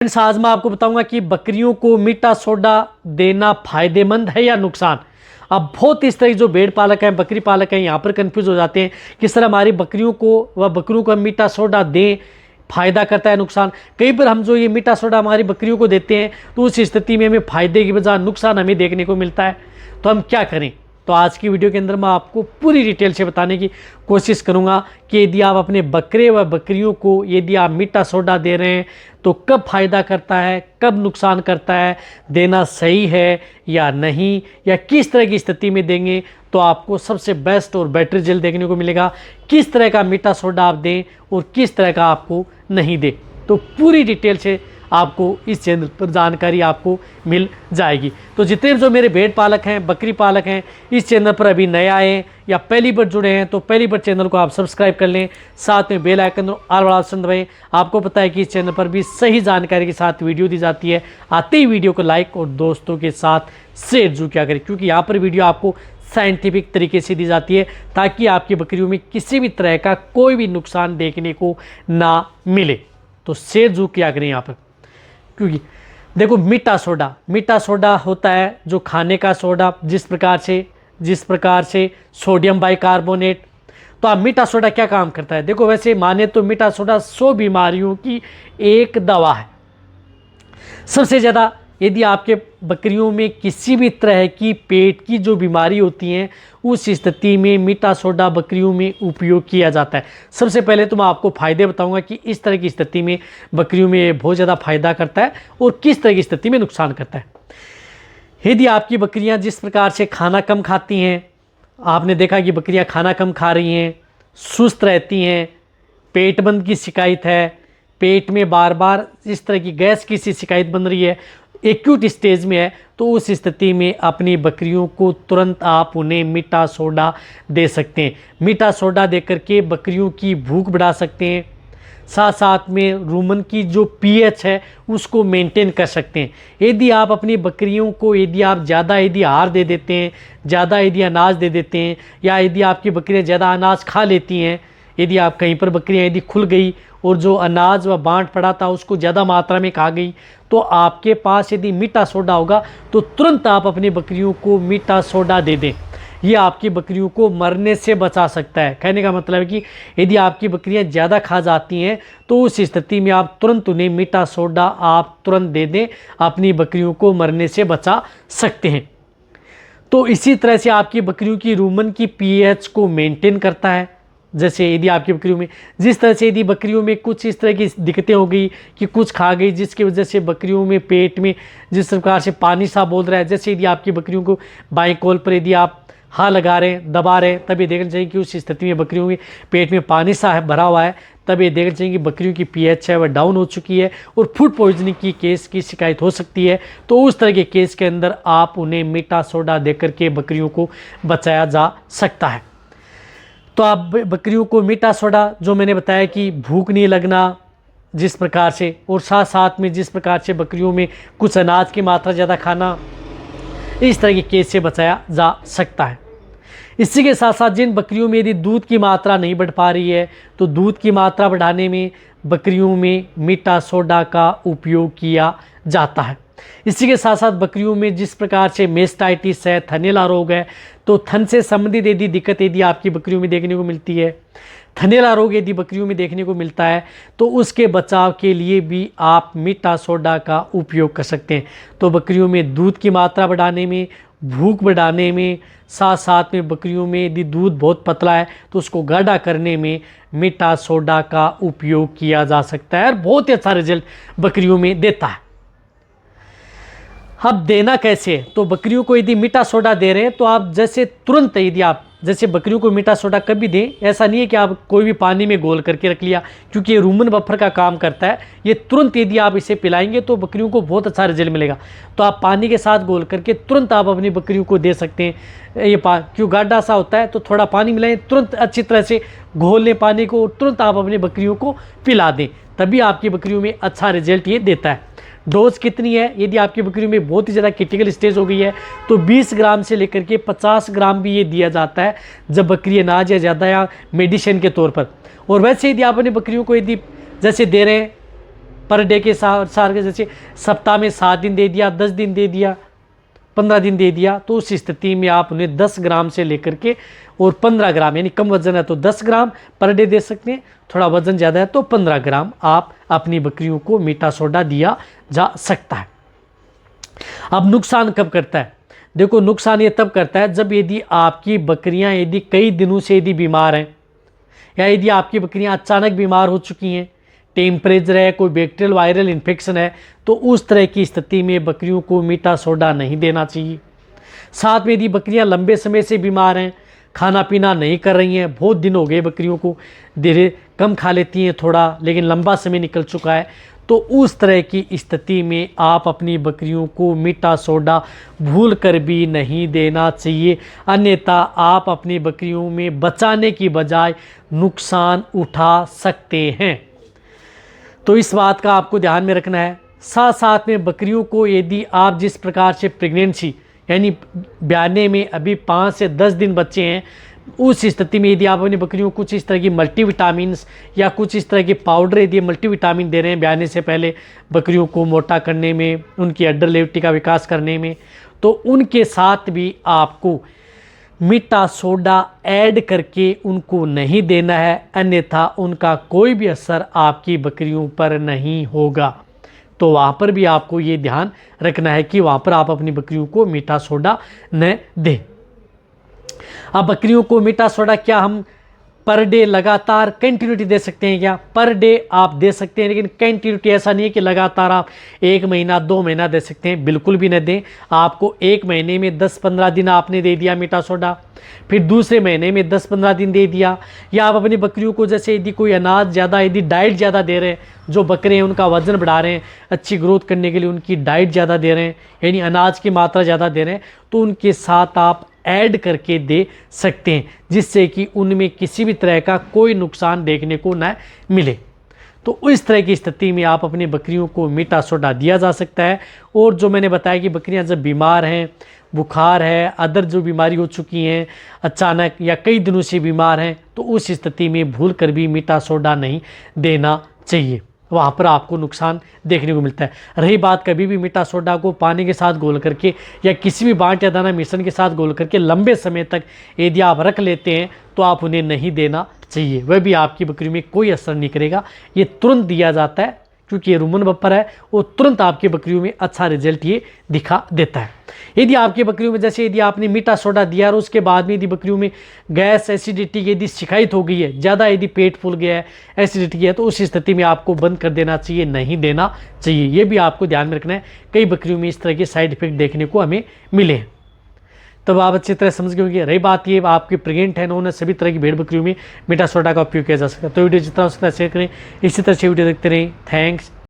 Friends, आज मैं आपको बताऊंगा कि बकरियों को मीठा सोडा देना फायदेमंद है या नुकसान। अब बहुत इस तरह जो भेड़ पालक हैं, बकरी पालक हैं, यहाँ पर कंफ्यूज हो जाते हैं कि सर हमारी बकरियों को बकरियों को हम मीठा सोडा दें, फायदा करता है नुकसान। कई बार हम जो ये मीठा सोडा हमारी बकरियों को देते हैं तो उस स्थिति में हमें फायदे की बजाय नुकसान हमें देखने को मिलता है, तो हम क्या करें। तो आज की वीडियो के अंदर मैं आपको पूरी डिटेल से बताने की कोशिश करूंगा कि यदि आप अपने बकरे व बकरियों को यदि आप मीठा सोडा दे रहे हैं तो कब फ़ायदा करता है, कब नुकसान करता है, देना सही है या नहीं, या किस तरह की स्थिति में देंगे तो आपको सबसे बेस्ट और बेटर रिजल्ट देखने को मिलेगा। किस तरह का मीठा सोडा आप दें और किस तरह का आपको नहीं दें, तो पूरी डिटेल से आपको इस चैनल पर जानकारी आपको मिल जाएगी। तो जितने जो मेरे भेड़ पालक हैं, बकरी पालक हैं, इस चैनल पर अभी नए आए हैं या पहली बार जुड़े हैं तो पहली बार चैनल को आप सब्सक्राइब कर लें, साथ में बेल आइकन और ऑल वाला ऑप्शन दबाएं। आपको पता है कि इस चैनल पर भी सही जानकारी के साथ वीडियो दी जाती है। आते ही वीडियो को लाइक और दोस्तों के साथ शेयर जरूर किया करें, क्योंकि यहाँ पर वीडियो आपको साइंटिफिक तरीके से दी जाती है ताकि आपकी बकरियों में किसी भी तरह का कोई भी नुकसान देखने को ना मिले। तो शेयर जरूर किया करें यहाँ पर, क्योंकि देखो मीठा सोडा होता है जो खाने का सोडा, जिस प्रकार से सोडियम बाइकार्बोनेट। तो अब मीठा सोडा क्या काम करता है, देखो वैसे माने तो मीठा सोडा 100 बीमारियों की एक दवा है। सबसे ज़्यादा यदि आपके बकरियों में किसी भी तरह की पेट की जो बीमारी होती हैं उस स्थिति में मीठा सोडा बकरियों में उपयोग किया जाता है। सबसे पहले तो मैं आपको फ़ायदे बताऊंगा कि इस तरह की स्थिति में बकरियों में बहुत ज़्यादा फ़ायदा करता है और किस तरह की स्थिति में नुकसान करता है। यदि आपकी बकरियां जिस प्रकार से खाना कम खाती हैं, आपने देखा कि बकरियां खाना कम खा रही हैं, सुस्त रहती हैं, पेट बंद की शिकायत है, पेट में बार बार इस तरह की गैस की सी शिकायत बन रही है, एक्यूट स्टेज में है, तो उस स्थिति में अपनी बकरियों को तुरंत आप उन्हें मीठा सोडा दे सकते हैं। मीठा सोडा दे करके बकरियों की भूख बढ़ा सकते हैं, साथ साथ में रूमन की जो पीएच है उसको मेंटेन कर सकते हैं। यदि आप अपनी बकरियों को यदि आप ज़्यादा यदि आहार दे देते हैं, ज़्यादा यदि अनाज दे देते हैं, या यदि आपकी बकरियां ज़्यादा अनाज खा लेती हैं, यदि आप कहीं पर बकरियां यदि खुल गई और जो अनाज व बांट पड़ा था उसको ज़्यादा मात्रा में खा गई, तो आपके पास यदि मीठा सोडा होगा तो तुरंत आप अपनी बकरियों को मीठा सोडा दे दें। ये आपकी बकरियों को मरने से बचा सकता है। कहने का मतलब है कि यदि आपकी बकरियां ज़्यादा खा जाती हैं तो उस स्थिति में आप तुरंत उन्हें मीठा सोडा आप तुरंत दे दें, अपनी बकरियों को मरने से बचा सकते हैं। तो इसी तरह से आपकी बकरियों की रूमन की पीएच को मेंटेन करता है। जैसे यदि आपकी बकरियों में जिस तरह से यदि बकरियों में कुछ इस तरह की दिक्कतें हो गई कि कुछ खा गई जिसकी वजह से बकरियों में पेट में जिस प्रकार से पानी सा बोल रहा है, जैसे यदि आपकी बकरियों को बाएं कॉल पर यदि आप हाँ लगा रहे हैं, दबा रहे हैं, तब ये देखना चाहिए कि उस स्थिति में बकरियों के पेट में पानी सा है भरा हुआ है। तब ये देखना चाहिए कि बकरियों की पीएच है वह डाउन हो चुकी है और फूड पॉइजनिंग की केस की शिकायत हो सकती है। तो उस तरह के केस के अंदर आप उन्हें मीठा सोडा दे करके बकरियों को बचाया जा सकता है। तो आप बकरियों को मीठा सोडा जो मैंने बताया कि भूख नहीं लगना जिस प्रकार से, और साथ साथ में जिस प्रकार से बकरियों में कुछ अनाज की मात्रा ज़्यादा खाना, इस तरह के केस से बचाया जा सकता है। इसी के साथ साथ जिन बकरियों में यदि दूध की मात्रा नहीं बढ़ पा रही है तो दूध की मात्रा बढ़ाने में बकरियों में मीठा सोडा का उपयोग किया जाता है। इसी के साथ साथ बकरियों में जिस प्रकार से मेस्टाइटिस है, थनैला रोग है, तो थन से संबंधित यदि दिक्कत यदि आपकी बकरियों में देखने को मिलती है, थनैला रोग यदि बकरियों में देखने को मिलता है, तो उसके बचाव के लिए भी आप मीठा सोडा का उपयोग कर सकते हैं। तो बकरियों में दूध की मात्रा बढ़ाने में, भूख बढ़ाने में, साथ साथ में बकरियों में यदि दूध बहुत पतला है तो उसको गाढ़ा करने में मीठा सोडा का उपयोग किया जा सकता है और बहुत ही अच्छा रिजल्ट बकरियों में देता है। अब देना कैसे, तो बकरियों को यदि मीठा सोडा दे रहे हैं तो आप जैसे तुरंत यदि आप जैसे बकरियों को मीठा सोडा कभी दें, ऐसा नहीं है कि आप कोई भी पानी में घोल करके रख लिया, क्योंकि ये रूमन बफर का काम करता है। ये तुरंत यदि आप इसे पिलाएंगे तो बकरियों को बहुत अच्छा रिजल्ट मिलेगा। तो आप पानी के साथ घोल करके तुरंत आप अपनी बकरियों को दे सकते हैं। ये क्यों गाढ़ा सा होता है तो थोड़ा पानी मिलाएं, तुरंत अच्छी तरह से घोल लें पानी को, तुरंत आप अपनी बकरियों को पिला दें, तभी आपकी बकरियों में अच्छा रिजल्ट ये देता है। डोज कितनी है, यदि आपकी बकरियों में बहुत ही ज़्यादा क्रिटिकल स्टेज हो गई है तो 20 ग्राम से लेकर के 50 ग्राम भी ये दिया जाता है जब बकरी अनाज या ज़्यादा या मेडिसिन के तौर पर। और वैसे यदि आप अपनी बकरियों को यदि जैसे दे रहे हैं पर डे के साथ जैसे सप्ताह में 7 दिन दे दिया, 10 दिन दे दिया, 15 दिन दे दिया, तो उस स्थिति में आप उन्हें 10 ग्राम से लेकर के और 15 ग्राम, यानी कम वजन है तो 10 ग्राम पर डे दे सकते हैं, थोड़ा वजन ज़्यादा है तो 15 ग्राम आप अपनी बकरियों को मीठा सोडा दिया जा सकता है। अब नुकसान कब करता है? देखो, नुकसान ये तब करता है जब यदि आपकी बकरियां यदि कई दिनों से यदि बीमार हैं, या यदि आपकी बकरियां अचानक बीमार हो चुकी हैं, टेम्परेचर है, कोई बैक्टीरियल वायरल इन्फेक्शन है, तो उस तरह की स्थिति में बकरियों को मीठा सोडा नहीं देना चाहिए। साथ में यदि बकरियां लंबे समय से बीमार हैं, खाना पीना नहीं कर रही हैं, बहुत दिन हो गए बकरियों को, धीरे कम खा लेती हैं थोड़ा, लेकिन लंबा समय निकल चुका है, तो उस तरह की स्थिति में आप अपनी बकरियों को मीठा सोडा भूल कर भी नहीं देना चाहिए, अन्यथा आप अपनी बकरियों में बचाने की बजाय नुकसान उठा सकते हैं। तो इस बात का आपको ध्यान में रखना है। साथ साथ में बकरियों को यदि आप जिस प्रकार से प्रेगनेंसी यानी ब्याने में अभी 5 से 10 दिन बच्चे हैं, उस स्थिति में यदि आप अपनी बकरियों को कुछ इस तरह की मल्टीविटामिन्स या कुछ इस तरह के पाउडर यदि मल्टीविटामिन दे रहे हैं ब्याने से पहले बकरियों को मोटा करने में, उनकी अड्डर लेवटी का विकास करने में, तो उनके साथ भी आपको मीठा सोडा ऐड करके उनको नहीं देना है, अन्यथा उनका कोई भी असर आपकी बकरियों पर नहीं होगा। तो वहाँ पर भी आपको ये ध्यान रखना है कि वहाँ पर आप अपनी बकरियों को मीठा सोडा न दें। अब बकरियों को मीठा सोडा क्या हम पर डे लगातार कंटिन्यूटी दे सकते हैं क्या? पर डे आप दे सकते हैं, लेकिन कंटिन्यूटी ऐसा नहीं है कि लगातार आप 1 महीना 2 महीना दे सकते हैं, बिल्कुल भी न दें। आपको 1 महीने में 10-15 दिन आपने दे दिया मीठा सोडा, फिर दूसरे महीने में 10-15 दिन दे दिया, या आप अपनी बकरियों को जैसे यदि कोई अनाज ज़्यादा, यदि डाइट ज़्यादा दे रहे हैं, जो बकरे हैं उनका वजन बढ़ा रहे हैं, अच्छी ग्रोथ करने के लिए उनकी डाइट ज़्यादा दे रहे हैं, यानी अनाज की मात्रा ज़्यादा दे रहे हैं, तो उनके साथ आप ऐड करके दे सकते हैं, जिससे कि उनमें किसी भी तरह का कोई नुकसान देखने को न मिले। तो इस तरह की स्थिति में आप अपनी बकरियों को मीठा सोडा दिया जा सकता है। और जो मैंने बताया कि बकरियां जब बीमार हैं, बुखार है, अदर जो बीमारी हो चुकी हैं अचानक या कई दिनों से बीमार हैं, तो उस स्थिति में भूल कर भी मीठा सोडा नहीं देना चाहिए, वहाँ पर आपको नुकसान देखने को मिलता है। रही बात कभी भी मीठा सोडा को पानी के साथ घोल करके या किसी भी बांट या दाना मिश्रण के साथ घोल करके लंबे समय तक यदि आप रख लेते हैं, तो आप उन्हें नहीं देना चाहिए, वह भी आपकी बकरी में कोई असर नहीं करेगा। ये तुरंत दिया जाता है क्योंकि ये रूमन बफर है, वो तुरंत आपकी बकरियों में अच्छा रिजल्ट ये दिखा देता है। यदि आपकी बकरियों में जैसे यदि आपने मीठा सोडा दिया और उसके बाद में यदि बकरियों में गैस एसिडिटी यदि शिकायत हो गई है, ज़्यादा यदि पेट फूल गया है, एसिडिटी है, तो उस स्थिति में आपको बंद कर देना चाहिए, नहीं देना चाहिए। ये भी आपको ध्यान में रखना है। कई बकरियों में इस तरह के साइड इफेक्ट देखने को हमें मिले हैं, तब आप अच्छी तरह समझ गए होंगे। रही बात ये आपके प्रेग्नेंट है ना, उन्हें सभी तरह की भेड़ बकरियों में मीठा सोडा का उपयोग किया जा सकता है। तो वीडियो जितना हो सकता है शेयर करें, इसी तरह से वीडियो देखते रहें। थैंक्स।